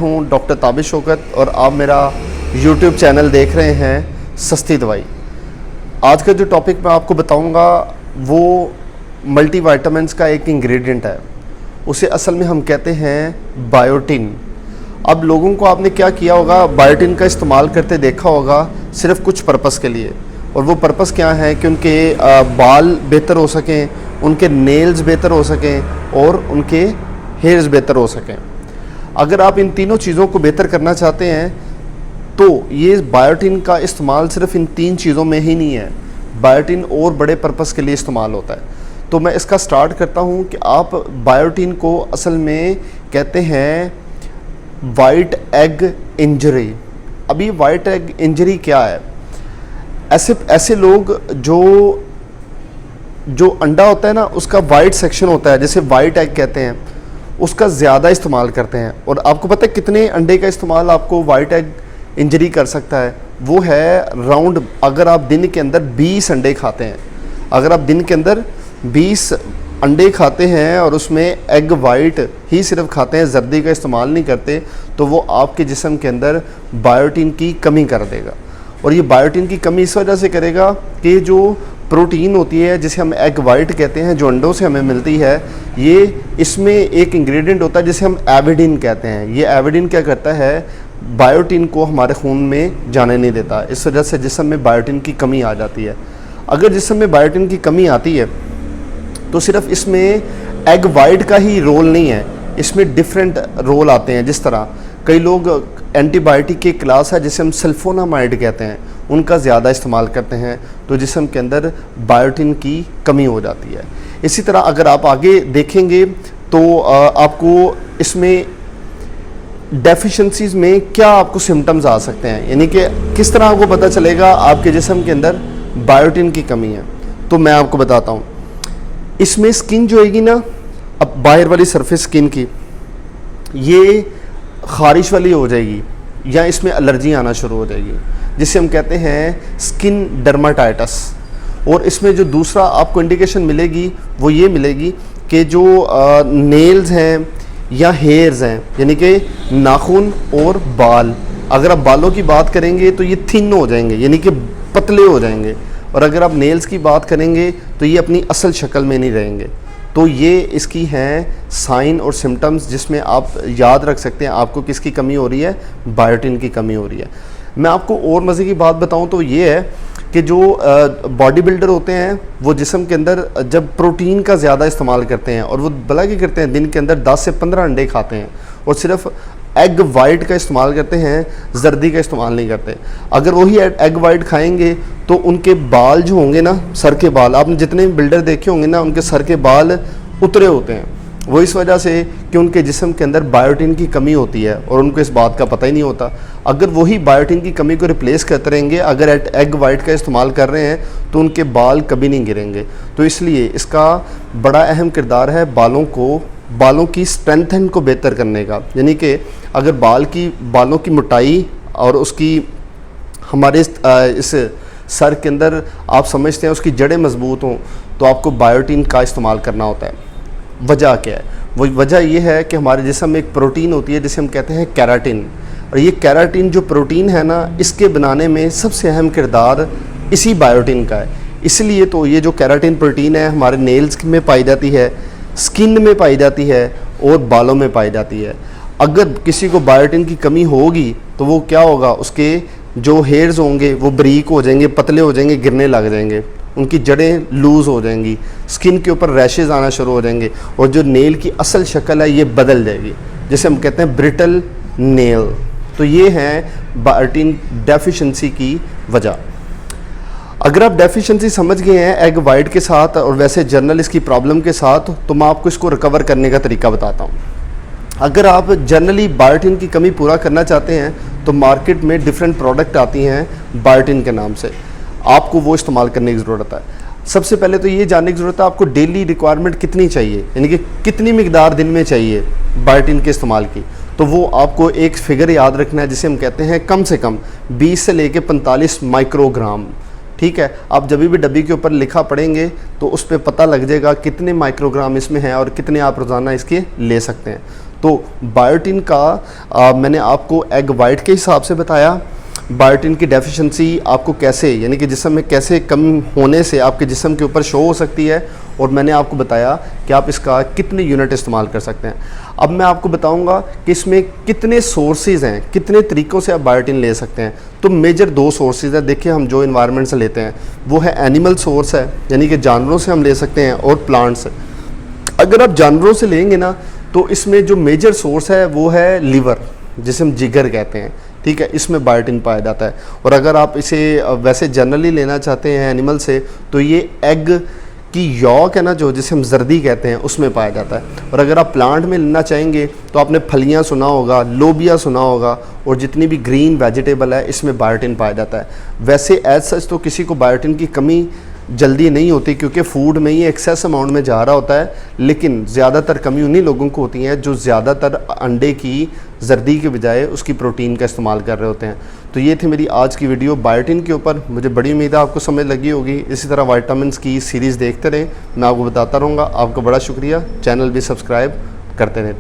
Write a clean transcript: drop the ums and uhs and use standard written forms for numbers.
हूं डॉक्टर ताबिश शौकत और आप मेरा यूट्यूब चैनल देख रहे हैं सस्ती दवाई। आज का जो टॉपिक मैं आपको बताऊंगा वो मल्टीविटामिन्स का एक इंग्रेडिएंट है, उसे असल में हम कहते हैं बायोटिन। अब लोगों को आपने क्या किया होगा, बायोटिन का इस्तेमाल करते देखा होगा सिर्फ कुछ पर्पस के लिए, और वो पर्पस क्या है कि उनके बाल बेहतर हो सकें, उनके नेल्स बेहतर हो सकें और उनके हेयर्स बेहतर हो सकें। अगर आप इन तीनों चीज़ों को बेहतर करना चाहते हैं तो ये बायोटिन का इस्तेमाल सिर्फ इन तीन चीज़ों में ही नहीं है, बायोटिन और बड़े पर्पस के लिए इस्तेमाल होता है। तो मैं इसका स्टार्ट करता हूँ कि आप बायोटिन को असल में कहते हैं वाइट एग इंजरी। अभी वाइट एग इंजरी क्या है? ऐसे लोग जो अंडा होता है ना, उसका वाइट सेक्शन होता है, जैसे वाइट एग कहते हैं, उसका ज़्यादा इस्तेमाल करते हैं। और आपको पता है कितने अंडे का इस्तेमाल आपको वाइट एग इंजरी कर सकता है? वो है राउंड, अगर आप दिन के अंदर 20 अंडे खाते हैं, अगर आप दिन के अंदर 20 अंडे खाते हैं और उसमें एग वाइट ही सिर्फ खाते हैं, जर्दी का इस्तेमाल नहीं करते, तो वो आपके जिस्म के अंदर बायोटिन की कमी कर देगा। और ये बायोटिन की कमी इस वजह से करेगा कि जो प्रोटीन होती है जिसे हम एग वाइट कहते हैं, जो अंडों से हमें मिलती है, ये इसमें एक इंग्रेडिएंट होता है जिसे हम एविडिन कहते हैं। ये एविडिन क्या करता है, बायोटिन को हमारे खून में जाने नहीं देता। इस वजह से जिस्म में बायोटिन की कमी आ जाती है। अगर जिस्म में बायोटिन की कमी आती है तो सिर्फ इसमें एग वाइट का ही रोल नहीं है, इसमें डिफरेंट रोल आते हैं। जिस तरह कई लोग एंटीबायोटिक की क्लास है जिसे हम सल्फोनामाइड कहते हैं, उनका ज़्यादा इस्तेमाल करते हैं तो जिस्म के अंदर बायोटिन की कमी हो जाती है। इसी तरह अगर आप आगे देखेंगे तो आपको इसमें डेफिशिएंसीज़ में क्या आपको सिम्टम्स आ सकते हैं, यानी कि किस तरह आपको पता चलेगा आपके जिस्म के अंदर बायोटिन की कमी है। तो मैं आपको बताता हूँ, इसमें स्किन जो होगी ना, अब बाहर वाली सरफेस स्किन की, ये ख़ारिश वाली हो जाएगी या इसमें एलर्जी आना शुरू हो जाएगी, जिसे हम कहते हैं स्किन डर्माटाइटिस। और इसमें जो दूसरा आपको इंडिकेशन मिलेगी वो ये मिलेगी कि जो नेल्स हैं या हेयर्स हैं, यानी कि नाखून और बाल, अगर आप बालों की बात करेंगे तो ये थिन हो जाएंगे, यानी कि पतले हो जाएंगे। और अगर आप नेल्स की बात करेंगे तो ये अपनी असल शक्ल में नहीं रहेंगे। तो ये इसकी हैं साइन और सिम्टम्स जिसमें आप याद रख सकते हैं आपको किसकी कमी हो रही है, बायोटिन की कमी हो रही है। मैं आपको और मज़े की बात बताऊं तो ये है कि जो बॉडी बिल्डर होते हैं वो जिस्म के अंदर जब प्रोटीन का ज़्यादा इस्तेमाल करते हैं, और वो भला क्या करते हैं, दिन के अंदर 10 से 15 अंडे खाते हैं और सिर्फ एग वाइट का इस्तेमाल करते हैं, जर्दी का इस्तेमाल नहीं करते। अगर वही एग वाइट खाएंगे तो उनके बाल जो होंगे ना, सर के बाल, आपने जितने बिल्डर देखे होंगे ना, उनके सर के बाल उतरे होते हैं। वो इस वजह से कि उनके जिस्म के अंदर बायोटिन की कमी होती है और उनको इस बात का पता ही नहीं होता। अगर वही बायोटिन की कमी को रिप्लेस करते रहेंगे, अगर एग वाइट का इस्तेमाल कर रहे हैं, तो उनके बाल कभी नहीं गिरेंगे। तो इसलिए इसका बड़ा अहम किरदार है बालों की स्ट्रेंथन को बेहतर करने का। यानी कि अगर बालों की मोटाई और उसकी हमारे इस सर के अंदर आप समझते हैं उसकी जड़ें मजबूत हों, तो आपको बायोटिन का इस्तेमाल करना होता है। वजह क्या है? वो वजह ये है कि हमारे जिस्म में एक प्रोटीन होती है जिसे हम कहते हैं केराटिन, और ये केराटिन जो प्रोटीन है ना, इसके बनाने में सबसे अहम किरदार इसी बायोटिन का है। इसलिए तो ये जो केराटिन प्रोटीन है हमारे नेल्स में पाई जाती है, स्किन में पाई जाती है और बालों में पाई जाती है। अगर किसी को बायोटिन की कमी होगी तो वो क्या होगा, उसके जो हेयर्स होंगे वो बारीक हो जाएंगे, पतले हो जाएंगे, गिरने लग जाएंगे, उनकी जड़ें लूज़ हो जाएंगी, स्किन के ऊपर रैशेज आना शुरू हो जाएंगे, और जो नेल की असल शक्ल है ये बदल जाएगी, जिसे हम कहते हैं ब्रिटल नेल। तो ये है बायोटिन डेफिशिएंसी की वजह। अगर आप डेफिशिएंसी समझ गए हैं एग वाइट के साथ और वैसे जनरल इसकी प्रॉब्लम के साथ, तो मैं आपको इसको रिकवर करने का तरीका बताता हूँ। अगर आप जनरली बायोटिन की कमी पूरा करना चाहते हैं तो मार्केट में डिफरेंट प्रोडक्ट आती हैं बायोटिन के नाम से, आपको वो इस्तेमाल करने की ज़रूरत है। सबसे पहले तो ये जानने की ज़रूरत है आपको डेली रिक्वायरमेंट कितनी चाहिए, यानी कि कितनी मिकदार दिन में चाहिए बायोटिन के इस्तेमाल की। तो वो आपको एक फिगर याद रखना है जिसे हम कहते हैं कम से कम 20 से लेकर 45 माइक्रोग्राम। ठीक है, आप जब भी डब्बी के ऊपर लिखा पढ़ेंगे तो उस पर पता लग जाएगा कितने माइक्रोग्राम इसमें हैं और कितने आप रोज़ाना इसके ले सकते हैं। तो बायोटिन का मैंने आपको एग वाइट के हिसाब से बताया, बायोटिन की डेफिशिएंसी आपको कैसे, यानी कि जिस्म में कैसे कम होने से आपके जिस्म के ऊपर शो हो सकती है, और मैंने आपको बताया कि आप इसका कितने यूनिट इस्तेमाल कर सकते हैं। अब मैं आपको बताऊंगा कि इसमें कितने सोर्सेज हैं, कितने तरीक़ों से आप बायोटिन ले सकते हैं। तो मेजर 2 सोर्सेज है। देखिए, हम जो इन्वायरमेंट से लेते हैं वो है एनिमल सोर्स है, यानी कि जानवरों से हम ले सकते हैं, और प्लांट्स। अगर आप जानवरों से लेंगे ना तो इसमें जो मेजर सोर्स है वो है लीवर, जिसे हम जिगर कहते हैं, ठीक है, इसमें बायोटिन पाया जाता है। और अगर आप इसे वैसे जनरली लेना चाहते हैं एनिमल से, तो ये एग की यॉक है ना, जो जिसे हम जर्दी कहते हैं, उसमें पाया जाता है। और अगर आप प्लांट में लेना चाहेंगे तो आपने फलियां सुना होगा, लोबिया सुना होगा, और जितनी भी ग्रीन वेजिटेबल है इसमें बायोटिन पाया जाता है। वैसे एज सच तो किसी को बायोटिन की कमी जल्दी नहीं होती, क्योंकि फूड में ही एक्सेस अमाउंट में जा रहा होता है, लेकिन ज़्यादातर कमी उन्हीं लोगों को होती है जो ज़्यादातर अंडे की जर्दी के बजाय उसकी प्रोटीन का इस्तेमाल कर रहे होते हैं। तो ये थी मेरी आज की वीडियो बायोटिन के ऊपर। मुझे बड़ी उम्मीद है आपको समझ लगी होगी। इसी तरह विटामिन्स की सीरीज़ देखते रहें, मैं आपको बताता रहूँगा। आपका बड़ा शुक्रिया। चैनल भी सब्सक्राइब करते रहें।